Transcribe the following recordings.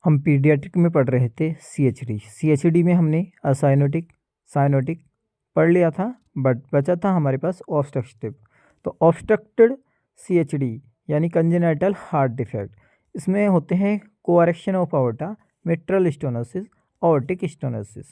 हम पीडियाट्रिक में पढ़ रहे थे CHD में हमने साइनोटिक पढ़ लिया था, बट बचा था हमारे पास ऑब्स्ट्रक्टिव। तो ऑब्स्ट्रक्टेड CHD यानी कंजेनाइटल हार्ट डिफेक्ट, इसमें होते हैं correction of aorta, mitral stenosis, aortic stenosis.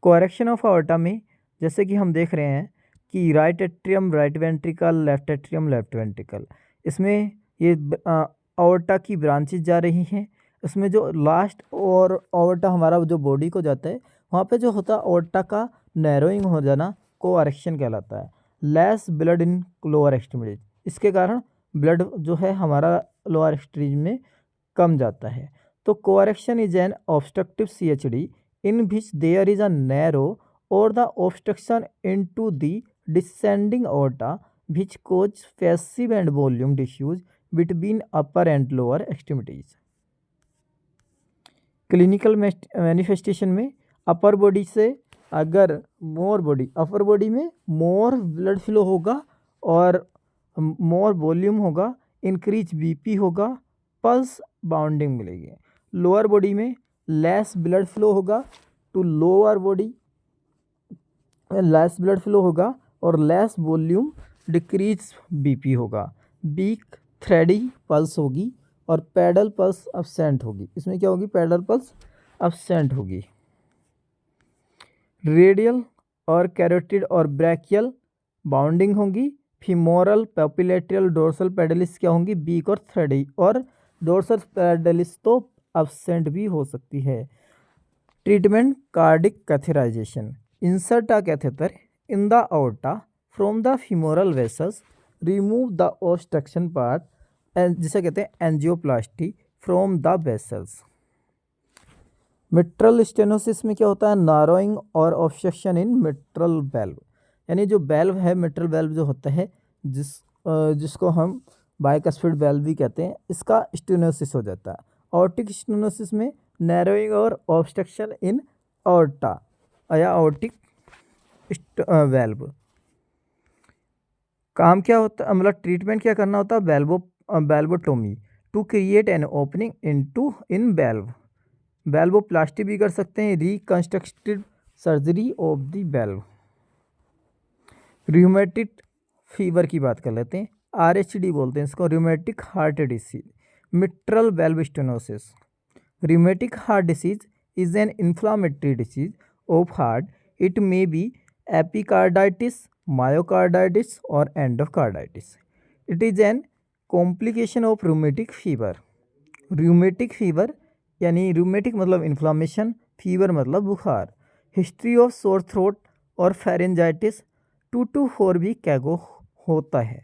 Correction of aorta में जैसे कि हम देख रहे हैं कि right atrium right ventricle, left atrium left ventricle, इसमें ये आवर्टा की ब्रांचेज जा रही हैं। इसमें जो लास्ट और आवर्टा हमारा जो बॉडी को जाता है, वहाँ पे जो होता है आवर्टा का नैरोइंग हो जाना कोरेक्शन कहलाता है। Less blood in lower extremities, इसके कारण ब्लड जो है हमारा लोअर एक्सट्रीम में कम जाता है। तो correction is an obstructive CHD in which there is a narrow or the obstruction into the descending aorta which cause passive and volume diffuse between upper and lower extremities. Clinical manifestation में upper body से अगर upper body में मोर blood flow होगा और more volume होगा, increase BP होगा, pulse bounding मिलेगी। Lower body में लेस ब्लड फ्लो होगा to lower body, less blood flow होगा और लेस वॉल्यूम, डिक्रीज BP होगा। वीक थ्रेडी पल्स होगी और पैडल पल्स अब्सेंट होगी। इसमें क्या होगी? पैडल पल्स अब्सेंट होगी। रेडियल और कैरोटिड और ब्रैकियल बाउंडिंग होगी। फीमोरल, पैपिलेटरल, डोर्सल पेडलिस क्या होंगी? वीक और थ्रेडी, और डोर्सल पेडलिस तो अब्सेंट भी हो सकती है। Treatment cardiac catheterisation, insert a catheter in the aorta from the femoral vessels, remove the obstruction part, जिसे कहते हैं angioplasty from the vessels. Mitral stenosis में क्या होता है? नारोइंग और ऑब्स्ट्रक्शन इन मिट्रल वेल्व, यानी जो वेल्व है, मिट्रल वेल्व जो होता है जिसको हम बाइकस्फिड वेल्व भी कहते हैं, इसका स्टेनोसिस हो जाता है। ऑर्टिक स्टेनोसिस में नैरोइंग और ऑब्स्ट्रक्शन इन ऑर्टा या ऑर्टिक वेल्व। काम क्या होता है, मतलब ट्रीटमेंट क्या करना होता है? Valvotomy to create an opening in valve. Valvoplasty भी कर सकते हैं, reconstructive surgery of the valve. Rheumatic fever की बात कर लेते हैं, RHD बोलते हैं इसको, rheumatic heart disease, mitral valve stenosis. Rheumatic heart disease is an inflammatory disease of heart. It may be epicarditis, myocarditis or endocarditis. It is an complication of rheumatic fever. Rheumatic fever यानी rheumatic मतलब inflammation, fever मतलब बुखार। History of sore throat और pharyngitis 2 to 4 week कैगो होता है।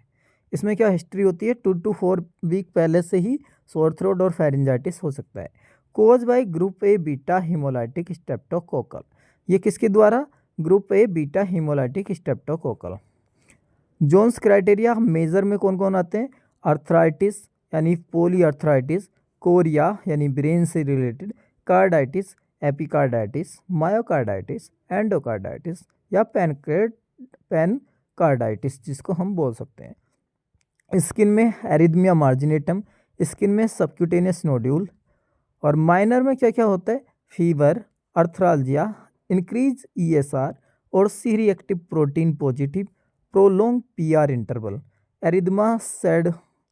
इसमें क्या हिस्ट्री होती है? 2 to 4 वीक पहले से ही सोर थ्रोट और फेरेंजाइटिस हो सकता है। Cause by group A beta haemolytic streptococcal, ये किसके द्वारा? Group A beta haemolytic streptococcal. Jones criteria major में कौन कौन आते हैं? अर्थराइटिस यानी पॉलीअर्थराइटिस, कोरिया यानी ब्रेन से related, carditis, epicarditis, myocarditis, endocarditis या पेनकार्डाइटिस जिसको हम बोल सकते हैं। स्किन में एरिथमिया मार्जिनेटम, स्किन में सबक्यूटेनियस नोड्यूल, और माइनर में क्या क्या होता है? फीवर, अर्थरालजिया, इंक्रीज ESR और C reactive protein positive, prolong PR interval, erythema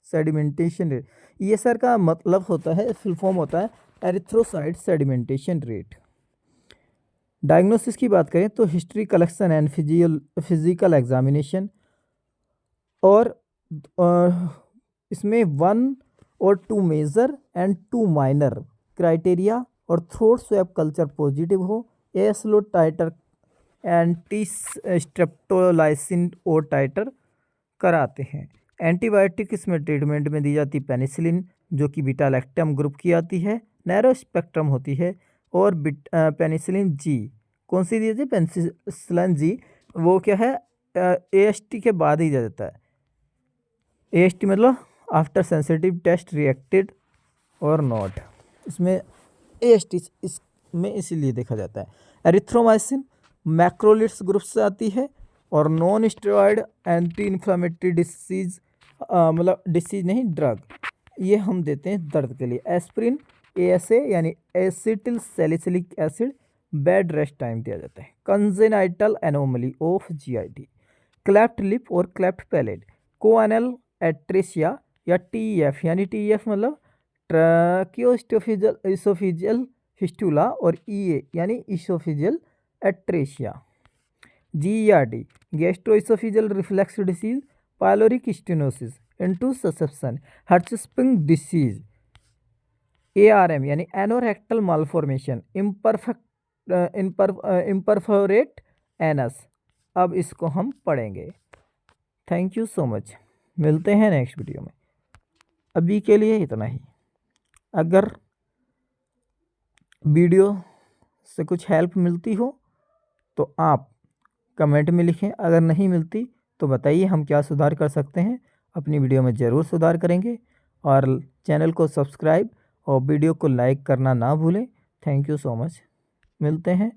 sedimentation. ESR का मतलब होता है, फुल फॉर्म होता है एरिथ्रोसाइट सेडिमेंटेशन रेट। डायग्नोसिस की बात करें तो history collection and physical examination, और इसमें 1 और 2 मेजर एंड 2 माइनर क्राइटेरिया, और थ्रोट स्वैब कल्चर पॉजिटिव हो, एस्लो टाइटर एंटी स्ट्रेप्टोलाइसिन और टाइटर कराते हैं। एंटीबायोटिक इसमें ट्रीटमेंट में दी जाती पेनिसिलिन जो कि बीटा लैक्टम ग्रुप की आती है, नैरो स्पेक्ट्रम होती है, और पेनिसिलिन G कौन सी दी जाती है? पेनिसिलिन G, वो क्या है? AST के बाद ही दिया जाता है। AST मतलब आफ्टर सेंसिटिव टेस्ट रिएक्टेड और नॉट, इसमें AST इसमें इसीलिए देखा जाता है। एरिथ्रोमाइसिन मैक्रोलिड्स ग्रुप से आती है, और non steroid anti inflammatory disease, मतलब डिसीज नहीं ड्रग, ये हम देते हैं दर्द के लिए। एस्प्रिन ASA यानी acetyl salicylic acid bed rest time दिया जाता है। Congenital anomaly of GIT, cleft lip और क्लेफ्ट पैलेट, कोएनल एट्रेसिया या TEF यानी TEF मतलब ट्रैकियोस्टोफिजल इसोफिजियल फिस्टुला और EA यानी esophageal atresia. GERD gastroesophageal reflux disease, pyloric stenosis, intussusception, Hirschsprung disease. ARM यानी एनोरेक्टल मालफॉर्मेशन, इम्परफोरेट एनस। अब इसको हम पढ़ेंगे। थैंक यू सो मच, मिलते हैं नेक्स्ट वीडियो में। अभी के लिए इतना ही। अगर वीडियो से कुछ हेल्प मिलती हो तो आप कमेंट में लिखें, अगर नहीं मिलती तो बताइए हम क्या सुधार कर सकते हैं। अपनी वीडियो में ज़रूर सुधार करेंगे और चैनल को सब्सक्राइब और वीडियो को लाइक करना ना भूलें। थैंक यू सो मच, मिलते हैं